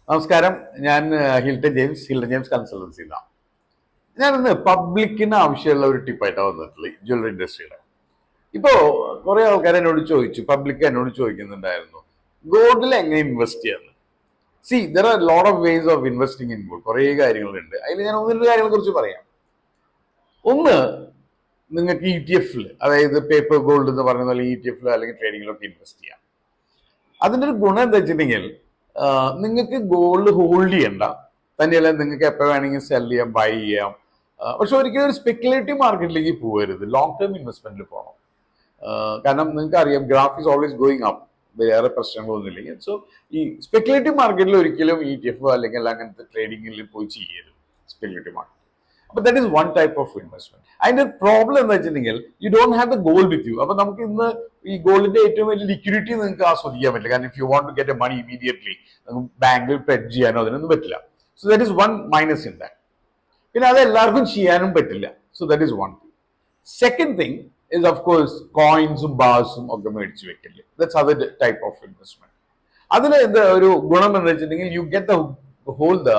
നമസ്കാരം. ഞാൻ Hilton James consultancy. ഞാനിന്ന് പബ്ലിക്കിന് ആവശ്യമുള്ള ഒരു ടിപ്പായിട്ടാണ് വന്നിട്ടുള്ളത് ജ്വല്ലറി ഇൻഡസ്ട്രിയുടെ. ഇപ്പോ കുറെ ആൾക്കാർ എന്നോട് ചോദിച്ചു, പബ്ലിക് എന്നോട് ചോദിക്കുന്നുണ്ടായിരുന്നു, ഗോൾഡിൽ എങ്ങനെ ഇൻവെസ്റ്റ് ചെയ്യാന്ന്. C there are lot of ways of investing in gold. കുറേ കാര്യങ്ങളുണ്ട്. അതിൽ ഞാൻ ഒന്ന് രണ്ട് കാര്യങ്ങളെ കുറിച്ച് പറയാം. ഒന്ന്, നിങ്ങൾക്ക് ETF, അതായത് പേപ്പർ ഗോൾഡ് എന്ന് പറയുന്ന പോലെ ETF അല്ലെങ്കിൽ ട്രേഡിങ്ങിലൊക്കെ ഇൻവെസ്റ്റ് ചെയ്യാം. അതിൻ്റെ ഒരു ഗുണം എന്താ വെച്ചിട്ടുണ്ടെങ്കിൽ, നിങ്ങൾക്ക് ഗോൾഡ് ഹോൾഡ് ചെയ്യണ്ട, തന്നെയല്ല നിങ്ങൾക്ക് എപ്പോൾ വേണമെങ്കിൽ സെൽ ചെയ്യാം, ബൈ ചെയ്യാം. പക്ഷെ ഒരിക്കലും ഒരു സ്പെക്കുലേറ്റീവ് മാർക്കറ്റിലേക്ക് പോകരുത്, ലോങ് ടേം ഇൻവെസ്റ്റ്മെന്റിൽ പോകണം. കാരണം നിങ്ങൾക്ക് അറിയാം, graph is always going up, വേറെ പ്രശ്നങ്ങളൊന്നുമില്ലെങ്കിൽ. സോ ഈ സ്പെക്കുലേറ്റീവ് മാർക്കറ്റിൽ ഒരിക്കലും ETF അല്ലെങ്കിൽ അങ്ങനത്തെ ട്രേഡിങ്ങിൽ പോയി ചെയ്യരുത്, സ്പെക്കുലേറ്റീവ് മാർക്കറ്റ്. അപ്പൊ that is one type of investment. അതിന്റെ പ്രോബ്ലം എന്താ വെച്ചിട്ടുണ്ടെങ്കിൽ, you don't have the gold with you. അപ്പൊ നമുക്ക് ഇന്ന് ഈ ഗോൾഡിന്റെ ഏറ്റവും വലിയ ലിക്വിഡിറ്റി നിങ്ങൾക്ക് ആസ്വദിക്കാൻ പറ്റില്ല. കാരണം if you want to get a money immediately, ബാങ്കിൽ പെഡ് ചെയ്യാനോ അതിനൊന്നും പറ്റില്ല. So that is one minus in that. പിന്നെ അത് എല്ലാവർക്കും ചെയ്യാനും പറ്റില്ല. So that is one thing. Second thing is of course കോയിൻസും ബാർസും ഒക്കെ മേടിച്ച് വെക്കില്ലേ. That's other type of investment. അതിൽ എന്താ ഒരു ഗുണം എന്ന് വെച്ചിട്ടുണ്ടെങ്കിൽ, you get the whole the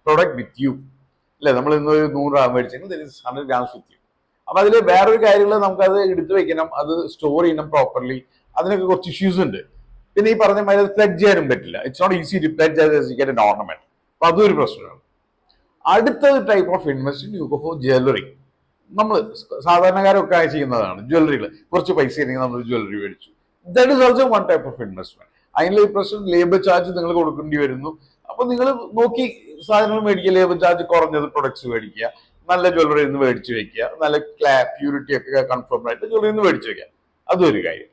product with you. അല്ലെ, നമ്മൾ ഇന്നൊരു 100 ഗ്രാം മേടിച്ചെങ്കിൽ 100 grams വിത്ത് യു. അപ്പൊ അതിൽ വേറൊരു കാര്യങ്ങൾ നമുക്കത് എടുത്തു വെക്കണം, അത് സ്റ്റോർ ചെയ്യണം പ്രോപ്പർലി. അതിനൊക്കെ കുറച്ച് ഇഷ്യൂസ് ഉണ്ട്. പിന്നെ ഈ പറഞ്ഞ മാതിരി പ്ലെഡ്ജ് ചെയ്യാനും പറ്റില്ല. It's not easy to pledge as you get an ornament. അപ്പൊ അതൊരു പ്രശ്നമാണ്. അടുത്തൊരു type of investment you go for jewellery. നമ്മൾ സാധാരണക്കാരൊക്കെ ചെയ്യുന്നതാണ്. ജ്വല്ലറികൾ കുറച്ച് പൈസ ഉണ്ടെങ്കിൽ നമ്മൾ ജ്വല്ലറി മേടിച്ചു. That is also one type of investment. അതിനുള്ള പ്രശ്നം ലേബർ ചാർജ് നിങ്ങൾ കൊടുക്കേണ്ടി വരുന്നു. അപ്പൊ നിങ്ങൾ നോക്കി സാധനങ്ങൾ മേടിക്കുക, ലേബർ ചാർജ് കുറഞ്ഞത് പ്രൊഡക്ട്സ് മേടിക്കുക, നല്ല ജ്വല്ലറി നിന്ന് മേടിച്ചു വെക്കുക, നല്ല പ്യൂരിറ്റി ഒക്കെ കൺഫേം ആയിട്ട് ജ്വല്ലറി നിന്ന് മേടിച്ചു വെക്കുക. അതൊരു കാര്യം.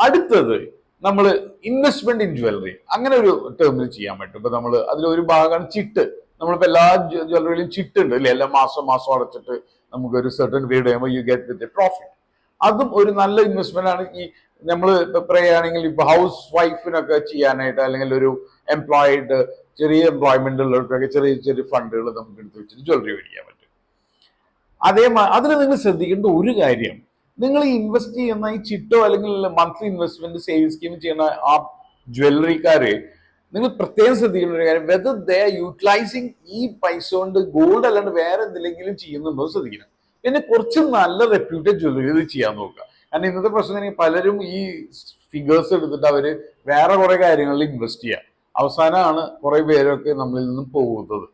അടുത്തത് നമ്മൾ ഇൻവെസ്റ്റ്മെന്റ് ഇൻ ജ്വല്ലറി, അങ്ങനെ ഒരു ടേമിൽ ചെയ്യാൻ പറ്റും. ഇപ്പൊ നമ്മൾ അതിലൊരു ഭാഗമാണ് ചിട്ട്. നമ്മളിപ്പോ എല്ലാ ജ്വല്ലറിയിലും ചിട്ട് ഉണ്ട് അല്ലെ, എല്ലാ മാസം മാസം അടച്ചിട്ട് നമുക്ക് ഒരു സെർട്ടൺ പീരീഡ് കഴിയുമ്പോൾ യു ഗെറ്റ് വിത്ത് പ്രോഫിറ്റ്. അതും ഒരു നല്ല ഇൻവെസ്റ്റ്മെന്റ് ആണ്. ഈ നമ്മൾ ഇപ്പൊ പറയുകയാണെങ്കിൽ ഇപ്പൊ ഹൗസ് വൈഫിനൊക്കെ ചെയ്യാനായിട്ട്, അല്ലെങ്കിൽ ഒരു എംപ്ലോയിഡ് ചെറിയ എംപ്ലോയ്മെന്റ് ഉള്ളവർക്കൊക്കെ ചെറിയ ചെറിയ ഫണ്ടുകൾ നമുക്ക് എടുത്ത് വെച്ചിട്ട് ജ്വല്ലറി മേടിക്കാൻ പറ്റും. അതിന് നിങ്ങൾ ശ്രദ്ധിക്കേണ്ട ഒരു കാര്യം, നിങ്ങൾ ഈ ഇൻവെസ്റ്റ് ചെയ്യുന്ന ഈ ചിട്ടോ അല്ലെങ്കിൽ മന്ത്ലി ഇൻവെസ്റ്റ്മെന്റ് സേവിംഗ് സ്കീം ചെയ്യുന്ന ആ ജ്വല്ലറിക്കാര്, നിങ്ങൾ പ്രത്യേകം ശ്രദ്ധിക്കേണ്ട ഒരു കാര്യം, വെദർ ദേ ആർ യൂട്ടിലൈസിങ് ഈ പൈസ കൊണ്ട് ഗോൾഡ് അല്ലാണ്ട് വേറെ എന്തെങ്കിലും ചെയ്യുന്നുണ്ടോ ശ്രദ്ധിക്കണം. പിന്നെ കുറച്ച് നല്ല റെപ്യൂട്ടഡ് ജ്വല്ലറി ഇത് ചെയ്യാൻ നോക്കുക. കാരണം ഇന്നത്തെ പ്രശ്നം പലരും ഈ ഫിഗേഴ്സ് എടുത്തിട്ട് അവര് വേറെ കുറെ കാര്യങ്ങളിൽ ഇൻവെസ്റ്റ് ചെയ്യുക. അവസാനമാണ് കുറെ പേരൊക്കെ നമ്മളിൽ നിന്നും പോകുന്നത്.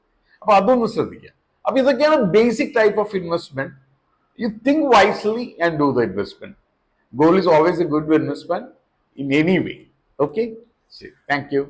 അപ്പൊ അതൊന്ന് ശ്രദ്ധിക്കുക. അപ്പൊ ഇതൊക്കെയാണ് basic type of investment. You think wisely and do the investment. Gold is always a good investment in any way. Okay? Thank you.